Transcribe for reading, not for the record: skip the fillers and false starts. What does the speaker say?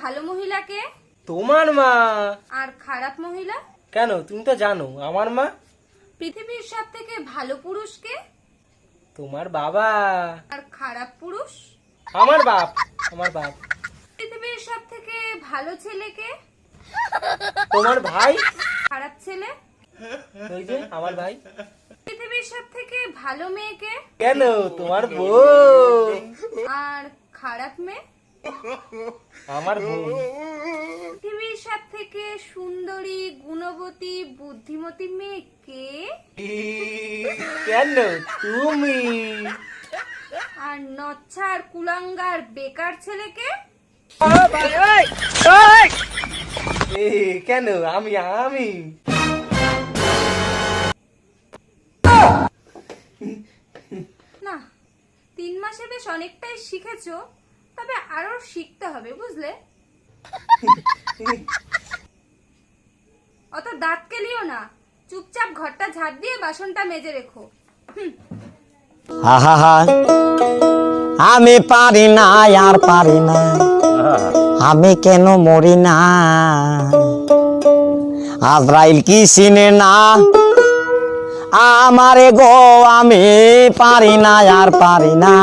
ভালো মহিলাকে? তোমার মা। আর খারাপ মহিলা? কেন, তুমি তো জানো আমার মা। পৃথিবীর সবথেকে ভালো পুরুষকে? তোমার বাবা। আর খারাপ পুরুষ? আমার বাপ। আমার বাপ। পৃথিবীর সবথেকে ভালো ছেলেকে? তোমার ভাই। খারাপ ছেলে? ওই যে আমার ভাই। পৃথিবীর সবথেকে ভালো মেয়েকে? কেন, তোমার বউ। আর খারাপ মেয়ে? আমার বোন। পৃথিবীর সবথেকে সুন্দরী, গুণবতী, বুদ্ধিমতী মেয়ে কে? কেন, তুমি। আর নচ্ছার, কুলাঙ্গার, বেকার ছেলেকে? কেন, আমি আমি না, 3 মাসে বেশ অনেকটাই শিখেছো, তবে আরো শিখতে হবে, বুঝলে? অত দাঁত কেলিও না, চুপচাপ ঘরটা ঝাড় দিয়ে বাসনটা মেজে রেখো। আহা, আমি পারি না, আর পারি না, আমি কেন মরি না? আজরাইল কি চিনে না আমারে গো? আমি পারি না, আর পারি না।